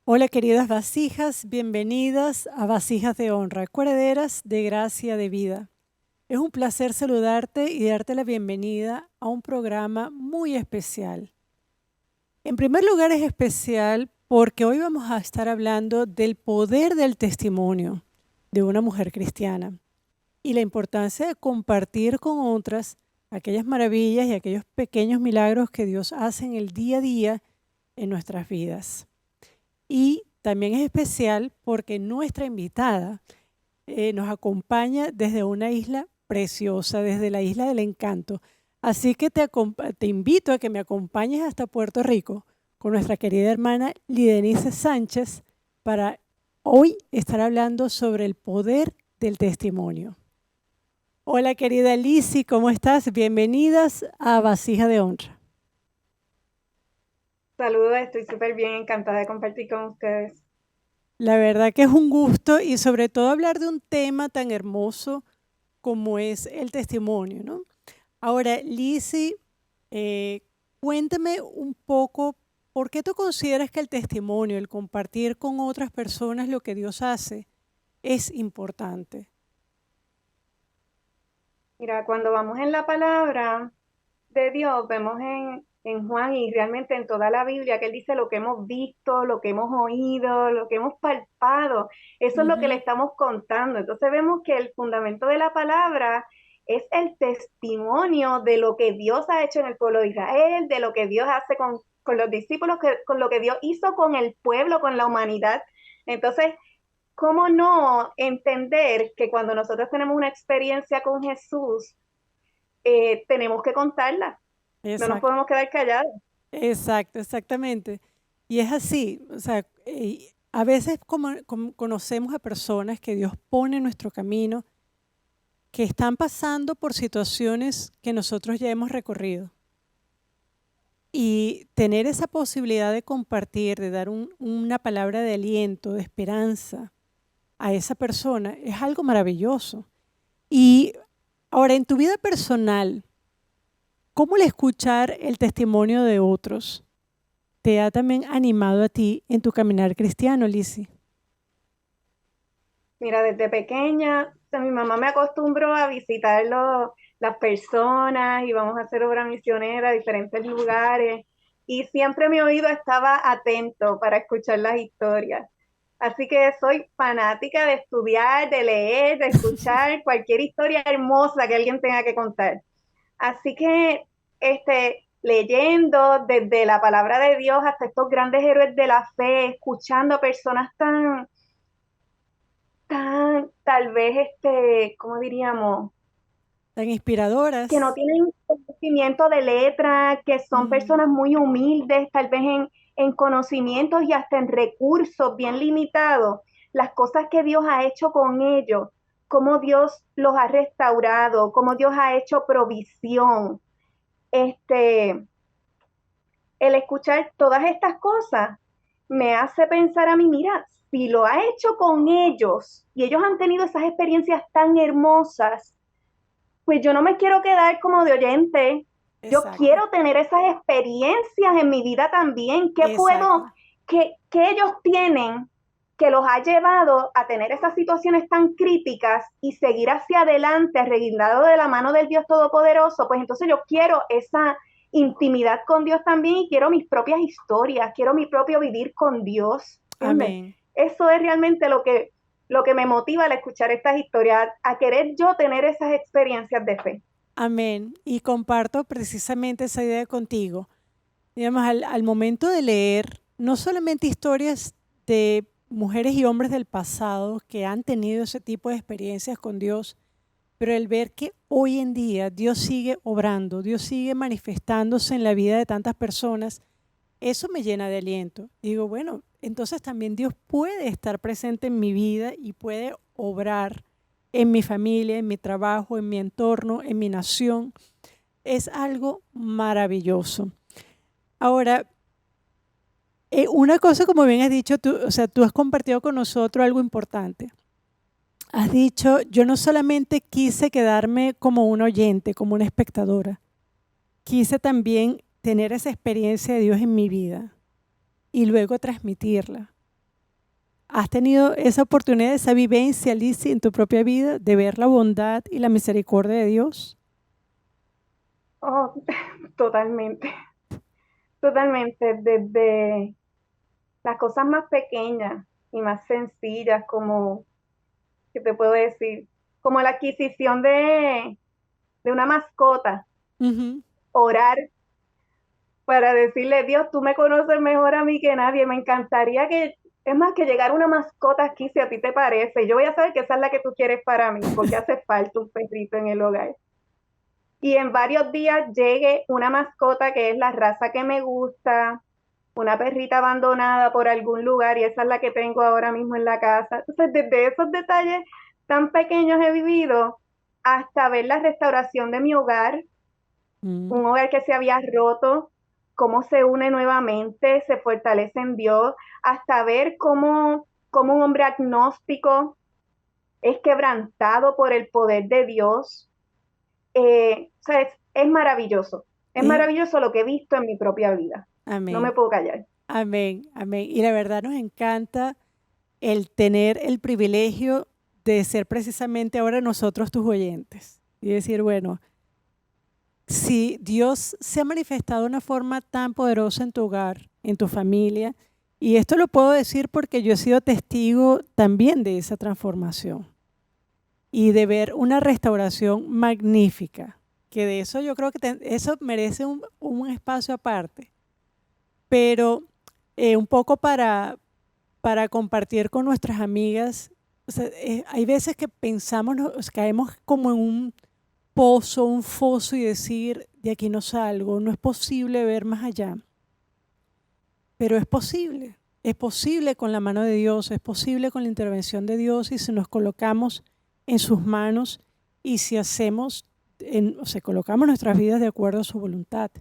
Hola queridas vasijas, bienvenidas a Vasijas de Honra, herederas de gracia de vida. Es un placer saludarte y darte la bienvenida a un programa muy especial. En primer lugar es especial porque hoy vamos a estar hablando del poder del testimonio de una mujer cristiana y la importancia de compartir con otras aquellas maravillas y aquellos pequeños milagros que Dios hace en el día a día en nuestras vidas. Y también es especial porque nuestra invitada nos acompaña desde una isla preciosa, desde la Isla del Encanto. Así que te invito a que me acompañes hasta Puerto Rico con nuestra querida hermana Lidenice Sánchez para hoy estar hablando sobre el poder del testimonio. Hola querida Lizzy, ¿cómo estás? Bienvenidas a Vasija de Honra. Saludos, estoy súper bien, encantada de compartir con ustedes. La verdad que es un gusto y sobre todo hablar de un tema tan hermoso como es el testimonio, ¿no? Ahora, Lizzy, eh, cuéntame un poco, ¿por qué tú consideras que el testimonio, el compartir con otras personas lo que Dios hace, es importante? Mira, cuando vamos en la palabra de Dios, vemos en Juan y realmente en toda la Biblia que Él dice lo que hemos visto, lo que hemos oído, lo que hemos palpado. Eso es lo que le Ujú. estamos contando. Entonces vemos que el fundamento de la palabra es el testimonio de lo que Dios ha hecho en el pueblo de Israel, de lo que Dios hace con los discípulos, con lo que Dios hizo con el pueblo, con la humanidad. Entonces, ¿cómo no entender que cuando nosotros tenemos una experiencia con Jesús, tenemos que contarla? No nos Exacto, podemos quedar callados. exactamente. Y es así, o sea, a veces como conocemos a personas que Dios pone en nuestro camino que están pasando por situaciones que nosotros ya hemos recorrido. Y tener esa posibilidad de compartir, de dar una palabra de aliento, de esperanza a esa persona, es algo maravilloso. Y ahora, en tu vida personal, ¿cómo el escuchar el testimonio de otros te ha también animado a ti en tu caminar cristiano, Lizzy? Mira, desde pequeña, o sea, mi mamá me acostumbró a visitar las personas y vamos a hacer obra misionera a diferentes lugares y siempre mi oído estaba atento para escuchar las historias. Así que soy fanática de estudiar, de leer, de escuchar cualquier historia hermosa que alguien tenga que contar. Así que, leyendo desde la palabra de Dios hasta estos grandes héroes de la fe, escuchando a personas tal vez, ¿cómo diríamos? Tan Que no inspiradoras. tienen conocimiento de letra, que son Mm, personas muy humildes, tal vez en conocimientos y hasta en recursos bien limitados, las cosas que Dios ha hecho con ellos, cómo Dios los ha restaurado, cómo Dios ha hecho provisión. Este, el escuchar todas estas cosas me hace pensar a mí, mira, si lo ha hecho con ellos y ellos han tenido esas experiencias tan hermosas, pues yo no me quiero quedar como de oyente. Yo exacto, quiero tener esas experiencias en mi vida también. exacto. ¿Qué ellos tienen que los ha llevado a tener esas situaciones tan críticas y seguir hacia adelante, reguindado de la mano del Dios Todopoderoso? Pues entonces yo quiero esa intimidad con Dios también y quiero mis propias historias, quiero mi propio vivir con Dios. ¿Entiendes? Amén. Eso es realmente lo que me motiva al escuchar estas historias, a querer yo tener esas experiencias de fe. Amén. Y comparto precisamente esa idea contigo. Digamos, al momento de leer no solamente historias de mujeres y hombres del pasado que han tenido ese tipo de experiencias con Dios, pero el ver que hoy en día Dios sigue obrando, Dios sigue manifestándose en la vida de tantas personas, eso me llena de aliento. Digo, bueno, entonces también Dios puede estar presente en mi vida y puede obrar en mi familia, en mi trabajo, en mi entorno, en mi nación. Es algo maravilloso. Ahora, una cosa, como bien has dicho, tú, o sea, tú has compartido con nosotros algo importante. Has dicho, yo no solamente quise quedarme como un oyente, como una espectadora, quise también tener esa experiencia de Dios en mi vida y luego transmitirla. ¿Has tenido esa oportunidad, esa vivencia, Lizzy, en tu propia vida de ver la bondad y la misericordia de Dios? Oh, totalmente, totalmente. Desde las cosas más pequeñas y más sencillas, como, ¿qué te puedo decir? Como la adquisición de una mascota, Ujú. orar para decirle, Dios, tú me conoces mejor a mí que nadie, me encantaría que, es más, que llegara una mascota aquí si a ti te parece, yo voy a saber que esa es la que tú quieres para mí, porque hace falta un perrito en el hogar. Y en varios días llegue una mascota que es la raza que me gusta, una perrita abandonada por algún lugar y esa es la que tengo ahora mismo en la casa. Entonces, desde esos detalles tan pequeños he vivido hasta ver la restauración de mi hogar, Mm. un hogar que se había roto, cómo se une nuevamente, se fortalece en Dios, hasta ver cómo un hombre agnóstico es quebrantado por el poder de Dios. O sea, es Eh, maravilloso lo que he visto en mi propia vida. No me amén, puedo callar. amén, amén. Y la verdad nos encanta el tener el privilegio de ser precisamente ahora nosotros tus oyentes. Y decir, bueno, si Dios se ha manifestado de una forma tan poderosa en tu hogar, en tu familia, y esto lo puedo decir porque yo he sido testigo también de esa transformación y de ver una restauración magnífica, que de eso yo creo que eso merece un espacio aparte, pero un poco para compartir con nuestras amigas. O sea, hay veces que pensamos, caemos como en un pozo, un foso y decir, de aquí no salgo, no es posible ver más allá. Pero es posible con la mano de Dios, es posible con la intervención de Dios y si nos colocamos en sus manos y si hacemos, o sea, colocamos nuestras vidas de acuerdo a su voluntad.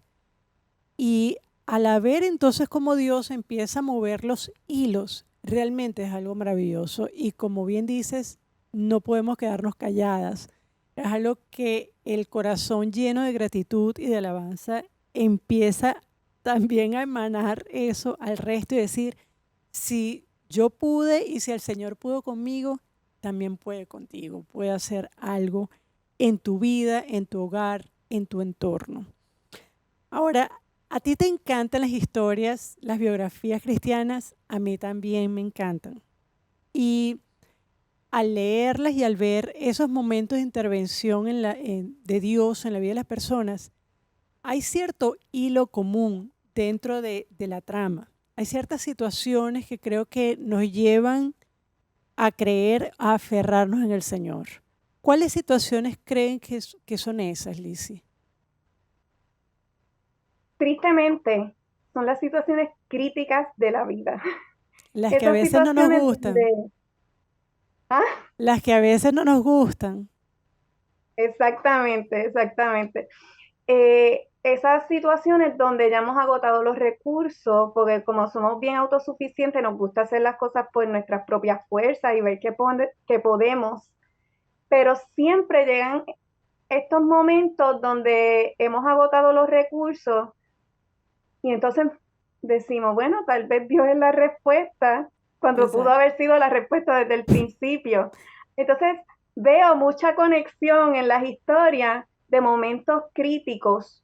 Y al ver entonces cómo Dios empieza a mover los hilos, realmente es algo maravilloso y como bien dices, no podemos quedarnos calladas. Es algo que el corazón lleno de gratitud y de alabanza empieza también a emanar eso al resto y decir, si yo pude y si el Señor pudo conmigo, también puede contigo, puede hacer algo en tu vida, en tu hogar, en tu entorno. Ahora, ¿a ti te encantan las historias, las biografías cristianas? A mí también me encantan. Y al leerlas y al ver esos momentos de intervención de Dios en la vida de las personas, hay cierto hilo común dentro de la trama. Hay ciertas situaciones que creo que nos llevan a creer, a aferrarnos en el Señor. ¿Cuáles situaciones creen que son esas, Lizzy? Tristemente, son las situaciones críticas de la vida. Las que a Esas veces no nos situaciones gustan, donde, ah, las que a veces no nos gustan. exactamente, exactamente. Esas situaciones donde ya hemos agotado los recursos, porque como somos bien autosuficientes, nos gusta hacer las cosas por nuestras propias fuerzas y ver qué podemos, pero siempre llegan estos momentos donde hemos agotado los recursos y entonces decimos, bueno, tal vez Dios es la respuesta, cuando pudo Exacto. haber sido la respuesta desde el principio. Entonces veo mucha conexión en las historias de momentos críticos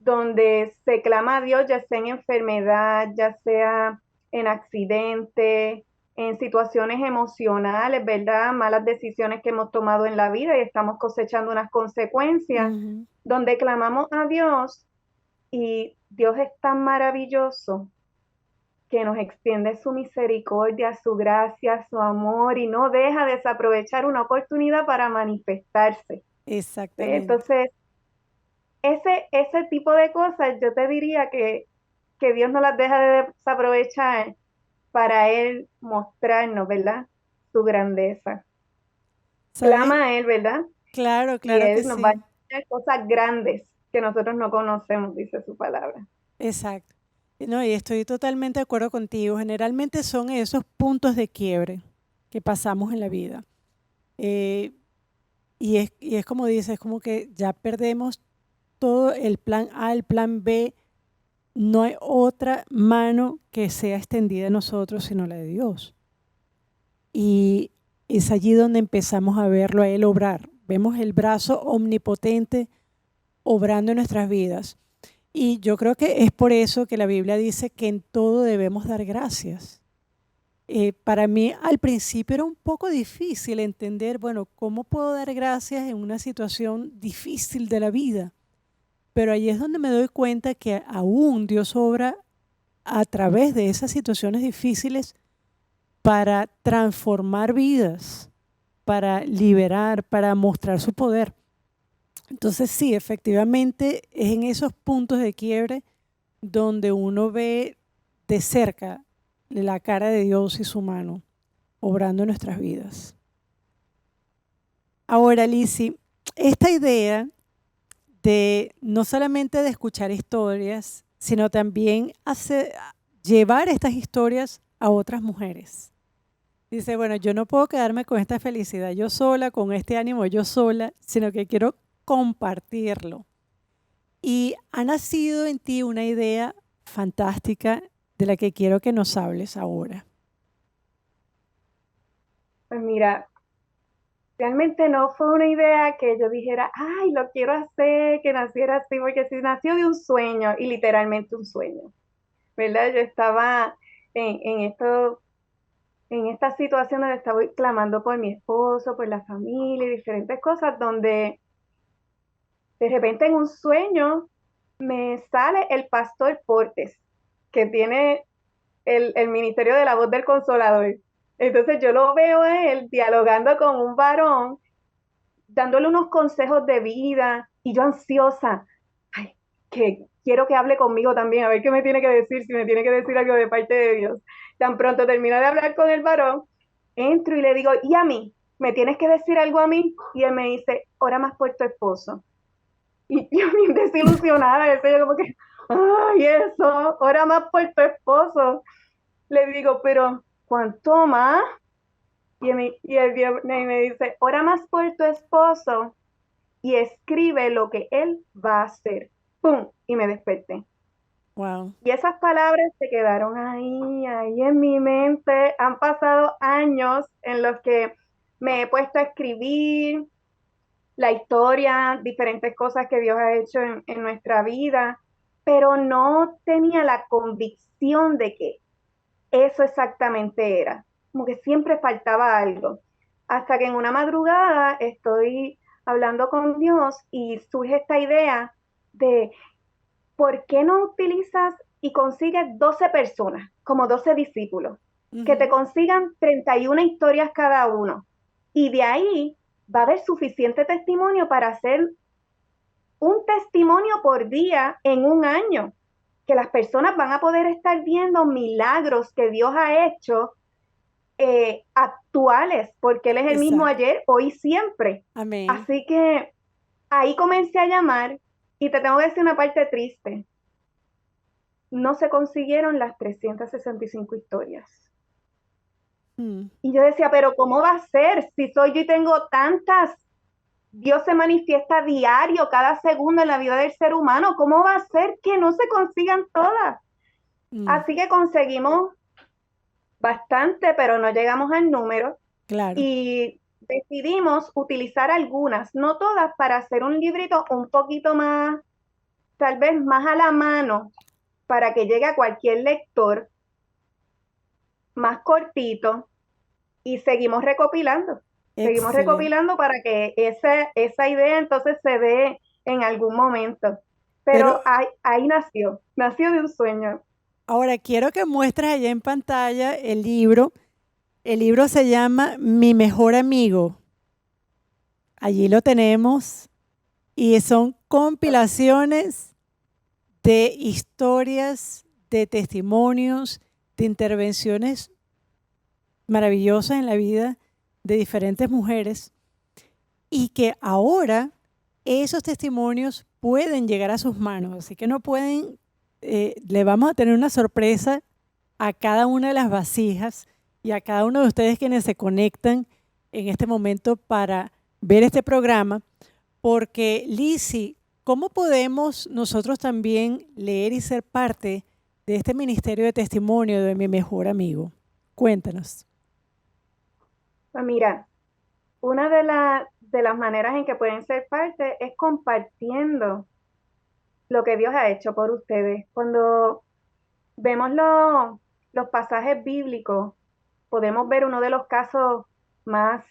donde se clama a Dios, ya sea en enfermedad, ya sea en accidente, en situaciones emocionales, ¿verdad? Malas decisiones que hemos tomado en la vida y estamos cosechando unas consecuencias, Ujú. donde clamamos a Dios y Dios es tan maravilloso que nos extiende su misericordia, su gracia, su amor y no deja desaprovechar una oportunidad para manifestarse. Exactamente. Entonces, ese tipo de cosas yo te diría que Dios no las deja de desaprovechar para Él mostrarnos, ¿verdad? Su grandeza. ¿Sabes? Clama a Él, ¿verdad? Claro, Y claro que Él nos va a sí. enseñar cosas grandes que nosotros no conocemos, dice su palabra. Exacto. No, y estoy totalmente de acuerdo contigo. Generalmente son esos puntos de quiebre que pasamos en la vida. Eh, y es como dices, es como que ya perdemos todo el plan A, el plan B. No hay otra mano que sea extendida a nosotros sino la de Dios. y es allí donde empezamos a verlo a Él obrar. Vemos el brazo omnipotente obrando en nuestras vidas. Y yo creo que es por eso que la Biblia dice que en todo debemos dar gracias. Para mí al principio era un poco difícil entender, bueno, ¿cómo puedo dar gracias en una situación difícil de la vida? Pero ahí es donde me doy cuenta que aún Dios obra a través de esas situaciones difíciles para transformar vidas, para liberar, para mostrar su poder. Entonces sí, efectivamente es en esos puntos de quiebre donde uno ve de cerca la cara de Dios y su mano obrando en nuestras vidas. Ahora, Lizzy, esta idea de no solamente de escuchar historias, sino también llevar estas historias a otras mujeres. Dice, bueno, yo no puedo quedarme con esta felicidad yo sola, con este ánimo yo sola, sino que quiero compartirlo. Y ha nacido en ti una idea fantástica de la que quiero que nos hables ahora. Pues mira, realmente no fue una idea que yo dijera, ay, lo quiero hacer, que naciera así, porque sí nació de un sueño, y literalmente un sueño, ¿verdad? Yo estaba en esta situación donde estaba clamando por mi esposo, por la familia y diferentes cosas, donde de repente en un sueño me sale el pastor Portes, que tiene el ministerio de la voz del consolador. Entonces yo lo veo a él dialogando con un varón, dándole unos consejos de vida, y yo ansiosa, ay, que quiero que hable conmigo también, a ver qué me tiene que decir, si me tiene que decir algo de parte de Dios. Tan pronto termino de hablar con el varón, entro y le digo, ¿y a mí? ¿Me tienes que decir algo a mí? Y él me dice, ora más por tu esposo. Y yo bien desilusionada, eso yo como que, ay, eso, ora más por tu esposo. Le digo, pero ¿cuánto más? Y me dice, ora más por tu esposo y escribe lo que él va a hacer. ¡Pum! Y me desperté. Wow. Y esas palabras se quedaron ahí en mi mente. Han pasado años en los que me he puesto a escribir la historia, diferentes cosas que Dios ha hecho en nuestra vida, pero no tenía la convicción de que eso exactamente era. Como que siempre faltaba algo. Hasta que en una madrugada estoy hablando con Dios y surge esta idea de ¿por qué no utilizas y consigues 12 personas, como 12 discípulos, que te consigan 31 historias cada uno? Y de ahí va a haber suficiente testimonio para hacer un testimonio por día en un año, que las personas van a poder estar viendo milagros que Dios ha hecho actuales, porque Él es el mismo Exacto. ayer, hoy, siempre. Amén. Así que ahí comencé a llamar y te tengo que decir una parte triste. No se consiguieron las 365 historias. Mm. Y yo decía, pero ¿cómo va a ser? Si soy yo y tengo tantas, Dios se manifiesta diario, cada segundo en la vida del ser humano, ¿cómo va a ser que no se consigan todas? Mm. Así que conseguimos bastante, pero no llegamos al número Claro. y decidimos utilizar algunas, no todas, para hacer un librito un poquito más, tal vez más a la mano, para que llegue a cualquier lector, más cortito, y seguimos Excelente. recopilando para que esa idea entonces se dé en algún momento. Pero Pero ahí nació de un sueño. ahora quiero que muestres allá en pantalla el libro. El libro se llama Mi mejor amigo. Allí lo tenemos y son compilaciones de historias, de testimonios, de intervenciones maravillosas en la vida de diferentes mujeres y que ahora esos testimonios pueden llegar a sus manos. Así que no pueden, le vamos a tener una sorpresa a cada una de las vasijas y a cada uno de ustedes quienes se conectan en este momento para ver este programa, porque Lizzy, ¿cómo podemos nosotros también leer y ser parte de este ministerio de testimonio de mi mejor amigo? Cuéntanos. Pues mira, una de las maneras en que pueden ser parte es compartiendo lo que Dios ha hecho por ustedes. Cuando vemos los pasajes bíblicos, podemos ver uno de los casos más,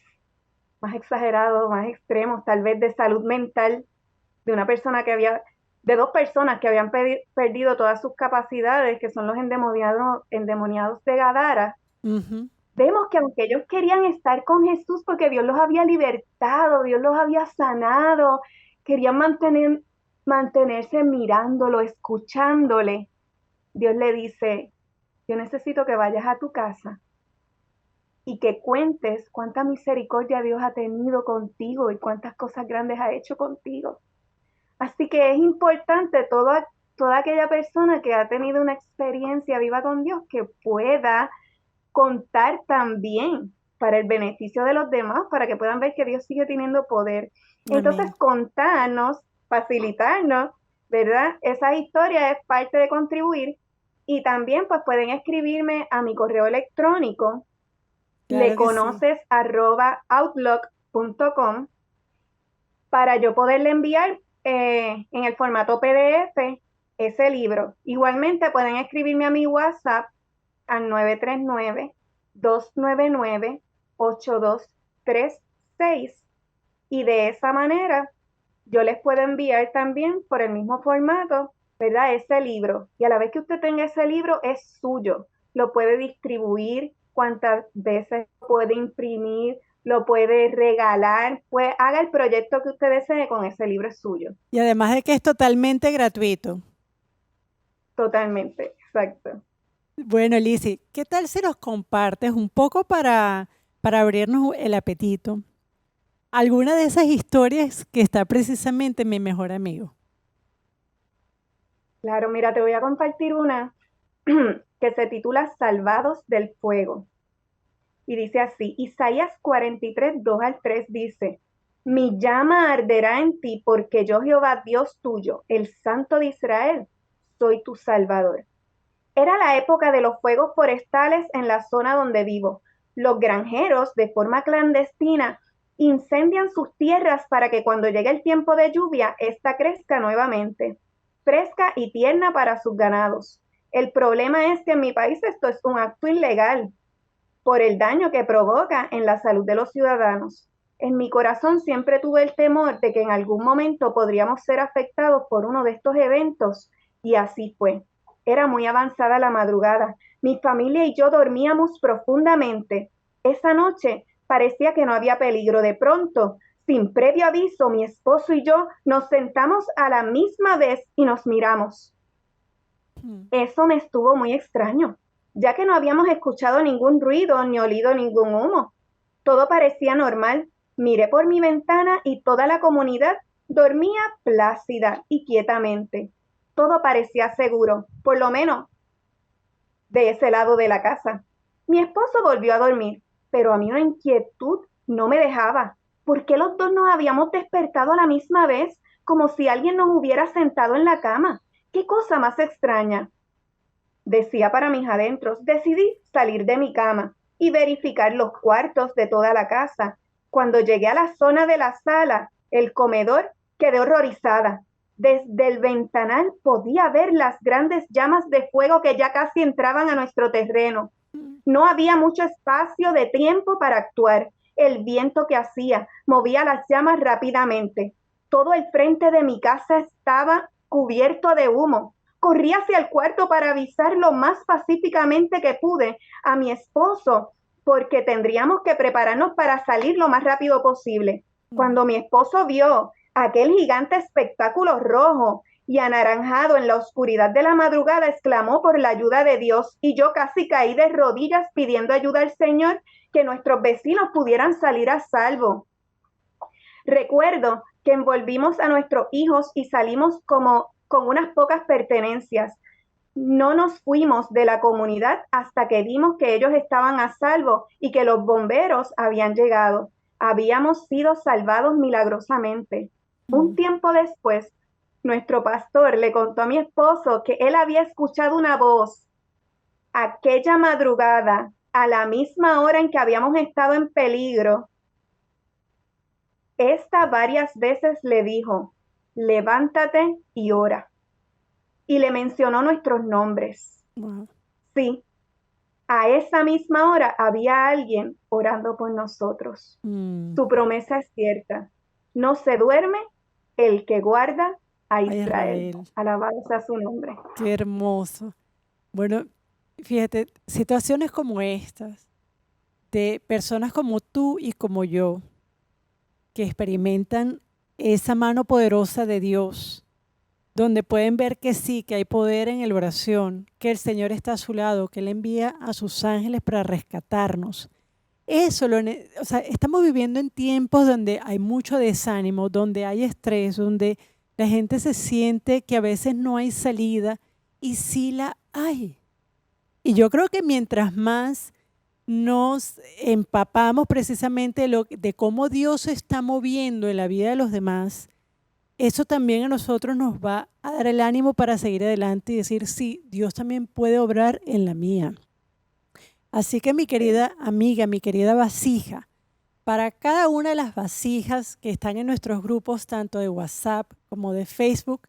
más exagerados, más extremos, tal vez de salud mental, de una persona de dos personas que habían perdido todas sus capacidades, que son los endemoniados de Gadara. Ujú. Vemos que aunque ellos querían estar con Jesús porque Dios los había libertado, Dios los había sanado, querían mantenerse mirándolo, escuchándole. Dios le dice, yo necesito que vayas a tu casa y que cuentes cuánta misericordia Dios ha tenido contigo y cuántas cosas grandes ha hecho contigo. Así que es importante toda aquella persona que ha tenido una experiencia viva con Dios que pueda contar también para el beneficio de los demás, para que puedan ver que Dios sigue teniendo poder. Entonces, Amén. contarnos, facilitarnos, ¿verdad? Esa historia es parte de contribuir y también pues pueden escribirme a mi correo electrónico Claro que sí. leconoces@outlook.com para yo poderle enviar en el formato PDF ese libro. Igualmente pueden escribirme a mi WhatsApp al 939-299-8236 y de esa manera yo les puedo enviar también por el mismo formato, ¿verdad? Ese libro. Y a la vez que usted tenga ese libro es suyo. Lo puede distribuir cuantas veces puede imprimir, lo puede regalar, pues haga el proyecto que usted desee con ese libro es suyo. Y además de que es totalmente gratuito. Totalmente, exacto. Bueno, Lizzy, ¿qué tal si nos compartes un poco para abrirnos el apetito? Alguna de esas historias que está precisamente en Mi Mejor Amigo. Claro, mira, te voy a compartir una que se titula Salvados del Fuego. Y dice así, Isaías 43, 2 al 3 dice, mi llama arderá en ti porque yo Jehová Dios tuyo, el Santo de Israel, soy tu Salvador. Era la época de los fuegos forestales en la zona donde vivo. Los granjeros, de forma clandestina, incendian sus tierras para que cuando llegue el tiempo de lluvia, ésta crezca nuevamente, fresca y tierna para sus ganados. El problema es que en mi país esto es un acto ilegal por el daño que provoca en la salud de los ciudadanos. En mi corazón siempre tuve el temor de que en algún momento podríamos ser afectados por uno de estos eventos y así fue. Era muy avanzada la madrugada. Mi familia y yo dormíamos profundamente. Esa noche parecía que no había peligro. De pronto, sin previo aviso, mi esposo y yo nos sentamos a la misma vez y nos miramos. Mm. Eso me estuvo muy extraño, ya que no habíamos escuchado ningún ruido ni olido ningún humo. Todo parecía normal. Miré por mi ventana y toda la comunidad dormía plácida y quietamente. Todo parecía seguro, por lo menos de ese lado de la casa. Mi esposo volvió a dormir, pero a mí una inquietud no me dejaba. ¿Por qué los dos nos habíamos despertado a la misma vez, como si alguien nos hubiera sentado en la cama? ¿Qué cosa más extraña? Decía para mis adentros, decidí salir de mi cama y verificar los cuartos de toda la casa. Cuando llegué a la zona de la sala, el comedor, quedé horrorizada. Desde el ventanal podía ver las grandes llamas de fuego que ya casi entraban a nuestro terreno. No había mucho espacio de tiempo para actuar. El viento que hacía movía las llamas rápidamente. Todo el frente de mi casa estaba cubierto de humo. Corrí hacia el cuarto para avisar lo más pacíficamente que pude a mi esposo, porque tendríamos que prepararnos para salir lo más rápido posible. Mm. Cuando mi esposo vio aquel gigante espectáculo rojo y anaranjado en la oscuridad de la madrugada, exclamó por la ayuda de Dios y yo casi caí de rodillas pidiendo ayuda al Señor que nuestros vecinos pudieran salir a salvo. Recuerdo que envolvimos a nuestros hijos y salimos como con unas pocas pertenencias. No nos fuimos de la comunidad hasta que vimos que ellos estaban a salvo y que los bomberos habían llegado. Habíamos sido salvados milagrosamente. Un Mm. tiempo después, nuestro pastor le contó a mi esposo que él había escuchado una voz aquella madrugada a la misma hora en que habíamos estado en peligro, esta varias veces le dijo, levántate y ora. Y le mencionó nuestros nombres. Wow. Sí, a esa misma hora había alguien orando por nosotros. Su promesa es cierta. No se duerme el que guarda a A Israel. Israel. Alabado sea su nombre. Qué hermoso. Bueno, fíjate, situaciones como estas, de personas como tú y como yo, que experimentan esa mano poderosa de Dios, donde pueden ver que sí, que hay poder en la oración, que el Señor está a su lado, que Él envía a sus ángeles para rescatarnos. Eso, o sea, estamos viviendo en tiempos donde hay mucho desánimo, donde hay estrés, donde la gente se siente que a veces no hay salida y sí la hay. Y yo creo que mientras más nos empapamos precisamente de cómo Dios se está moviendo en la vida de los demás, eso también a nosotros nos va a dar el ánimo para seguir adelante y decir, sí, Dios también puede obrar en la mía. Así que mi querida amiga, mi querida vasija, para cada una de las vasijas que están en nuestros grupos, tanto de WhatsApp como de Facebook,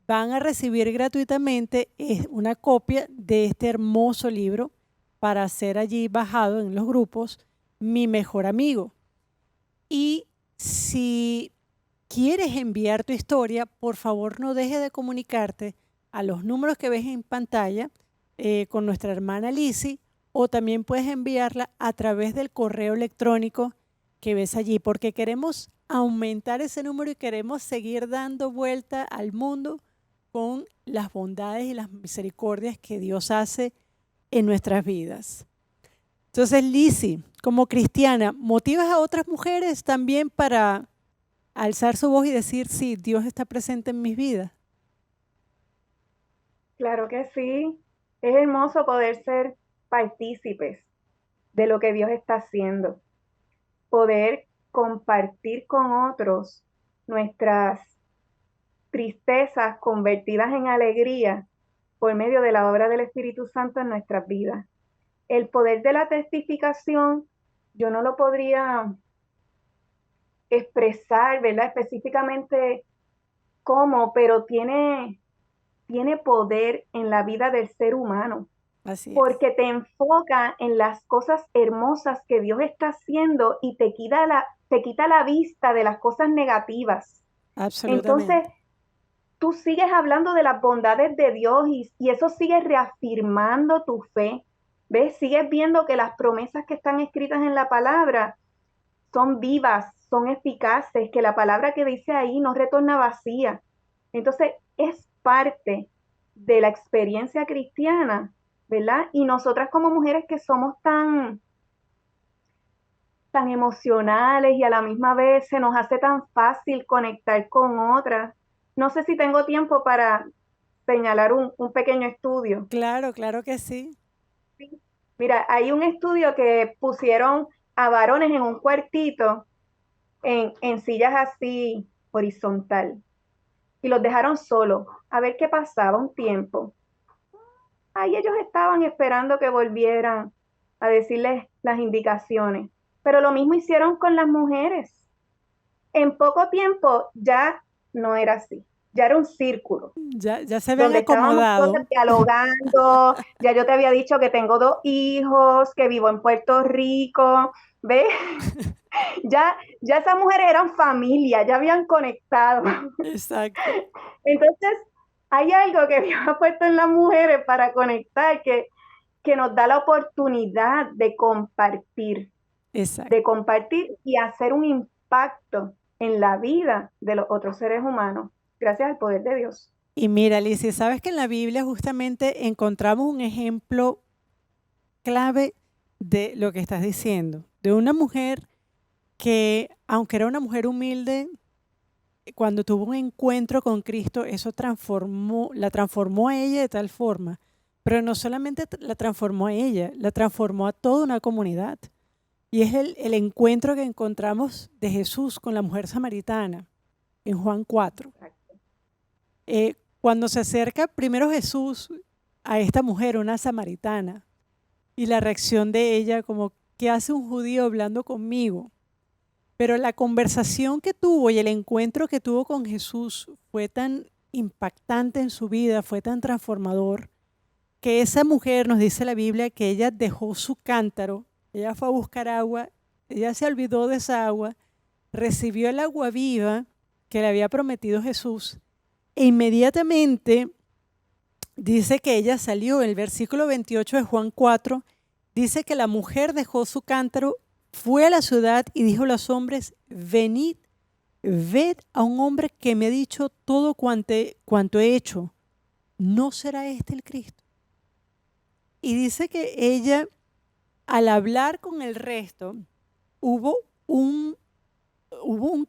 van a recibir gratuitamente una copia de este hermoso libro para ser allí bajado en los grupos, Mi Mejor Amigo. Y si quieres enviar tu historia, por favor no dejes de comunicarte a los números que ves en pantalla con nuestra hermana Lizzy, o también puedes enviarla a través del correo electrónico que ves allí, porque queremos aumentar ese número y queremos seguir dando vuelta al mundo con las bondades y las misericordias que Dios hace en nuestras vidas. Entonces, Lizzy, como cristiana, ¿motivas a otras mujeres también para alzar su voz y decir, sí, Dios está presente en mis vidas? Claro que sí. Es hermoso poder ser partícipes de lo que Dios está haciendo. Poder compartir con otros nuestras tristezas convertidas en alegría por medio de la obra del Espíritu Santo en nuestras vidas. El poder de la testificación, yo no lo podría expresar, ¿verdad? Específicamente cómo, pero tiene poder en la vida del ser humano, Así es. porque te enfoca en las cosas hermosas que Dios está haciendo y te quita la vista de las cosas negativas. Entonces, Absolutamente. tú sigues hablando de las bondades de Dios y eso sigue reafirmando tu fe. ¿Ves? Sigues viendo que las promesas que están escritas en la palabra son vivas, son eficaces, que la palabra que dice ahí no retorna vacía. Entonces, es parte de la experiencia cristiana, ¿verdad? Y nosotras como mujeres que somos tan emocionales y a la misma vez se nos hace tan fácil conectar con otras. No sé si tengo tiempo para señalar un pequeño estudio. Claro, claro que sí. Sí. Mira, hay un estudio que pusieron a varones en un cuartito en sillas así horizontal y los dejaron solos a ver qué pasaba un tiempo. Ahí ellos estaban esperando que volvieran a decirles las indicaciones, pero lo mismo hicieron con las mujeres. En poco tiempo ya no era así, ya era un círculo Ya se habían donde estábamos acomodado. todas dialogando, ya yo te había dicho que tengo 2 hijos, que vivo en Puerto Rico, ¿ves? Ya esas mujeres eran familia, ya habían conectado. Exacto, Entonces, hay algo que Dios ha puesto en las mujeres para conectar, que nos da la oportunidad de exacto. compartir y hacer un impacto en la vida de los otros seres humanos, gracias al poder de Dios. Y mira, Alicia, sabes que en la Biblia justamente encontramos un ejemplo clave de lo que estás diciendo, de una mujer que, aunque era una mujer humilde, cuando tuvo un encuentro con Cristo, eso la transformó a ella de tal forma, pero no solamente la transformó a ella, la transformó a toda una comunidad. Y es el encuentro que encontramos de Jesús con la mujer samaritana en Juan 4. Cuando se acerca primero Jesús a esta mujer, una samaritana, Y la reacción de ella como, ¿qué hace un judío hablando conmigo? Pero la conversación que tuvo y el encuentro que tuvo con Jesús fue tan impactante en su vida, fue tan transformador, que esa mujer, nos dice la Biblia, que ella dejó su cántaro, ella fue a buscar agua, ella se olvidó de esa agua, recibió el agua viva que le había prometido Jesús e inmediatamente dice que ella salió. El versículo 28 de Juan 4 dice que la mujer dejó su cántaro, fue a la ciudad y dijo a los hombres, venid, ved a un hombre que me ha dicho todo cuanto he hecho. ¿No será este el Cristo? Y dice que ella, al hablar con el resto, hubo un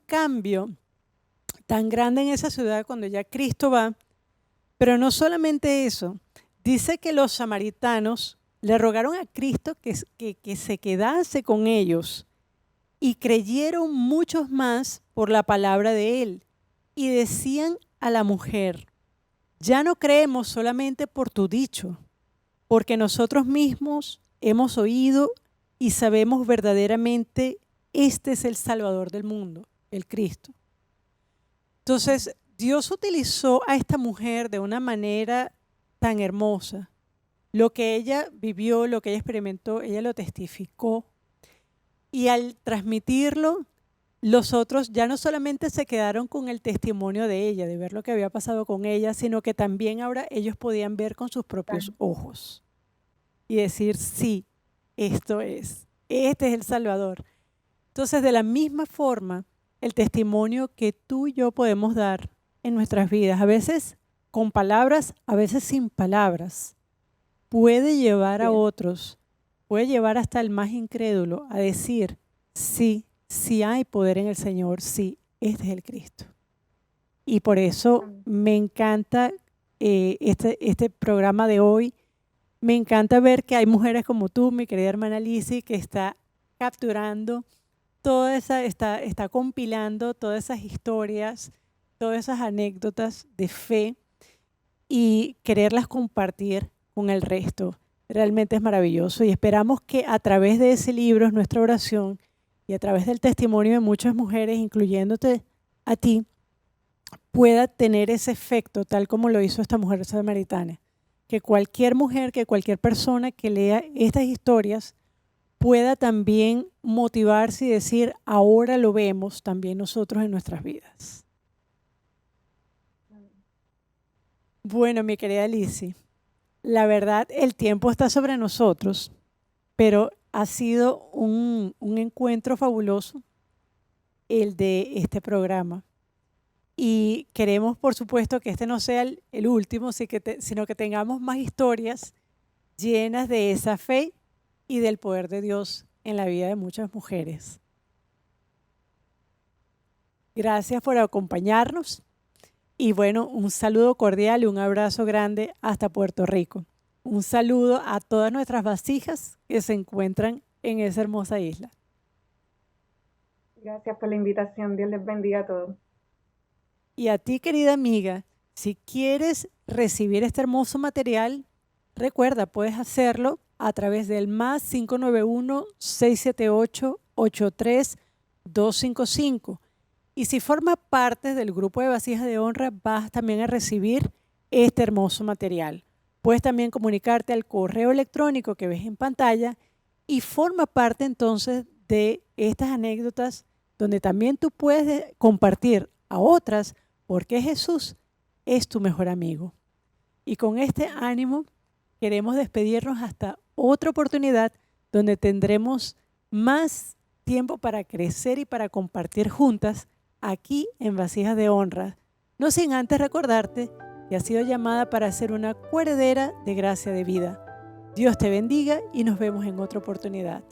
cambio tan grande en esa ciudad cuando ya Cristo va. Pero no solamente eso, dice que los samaritanos le rogaron a Cristo que se quedase con ellos y creyeron muchos más por la palabra de él. Y decían a la mujer, ya no creemos solamente por tu dicho, porque nosotros mismos hemos oído y sabemos verdaderamente este es el Salvador del mundo, el Cristo. Entonces, Dios utilizó a esta mujer de una manera tan hermosa. Lo que ella vivió, lo que ella experimentó, ella lo testificó. Y al transmitirlo, los otros ya no solamente se quedaron con el testimonio de ella, de ver lo que había pasado con ella, sino que también ahora ellos podían ver con sus propios ojos y decir, sí, este es el Salvador. Entonces, de la misma forma, el testimonio que tú y yo podemos dar en nuestras vidas, a veces con palabras, a veces sin palabras, puede llevar a otros, puede llevar hasta el más incrédulo a decir, sí, sí hay poder en el Señor, sí, este es el Cristo. Y por eso me encanta este programa de hoy. Me encanta ver que hay mujeres como tú, mi querida hermana Lizzy, que está capturando está compilando todas esas historias, todas esas anécdotas de fe y quererlas compartir con el resto. Realmente es maravilloso y esperamos que a través de ese libro, nuestra oración, y a través del testimonio de muchas mujeres, incluyéndote a ti, pueda tener ese efecto tal como lo hizo esta mujer samaritana. Que cualquier mujer, que cualquier persona que lea estas historias pueda también motivarse y decir, ahora lo vemos también nosotros en nuestras vidas. Bueno, mi querida Lizzy, la verdad el tiempo está sobre nosotros, pero ha sido un encuentro fabuloso el de este programa. Y queremos, por supuesto, que este no sea el último, sino que tengamos más historias llenas de esa fe y del poder de Dios en la vida de muchas mujeres. Gracias por acompañarnos y bueno, un saludo cordial y un abrazo grande hasta Puerto Rico. Un saludo a todas nuestras vasijas que se encuentran en esa hermosa isla. Gracias por la invitación. Dios les bendiga a todos. Y a ti, querida amiga, si quieres recibir este hermoso material, recuerda, puedes hacerlo a través del +591 678 83255. Y si formas parte del grupo de Vasijas de Honra, vas también a recibir este hermoso material. Puedes también comunicarte al correo electrónico que ves en pantalla y forma parte entonces de estas anécdotas donde también tú puedes compartir a otras porque Jesús es tu mejor amigo. Y con este ánimo queremos despedirnos hasta otra oportunidad donde tendremos más tiempo para crecer y para compartir juntas aquí en Vasijas de Honra. No sin antes recordarte que has sido llamada para ser una coheredera de gracia de vida. Dios te bendiga y nos vemos en otra oportunidad.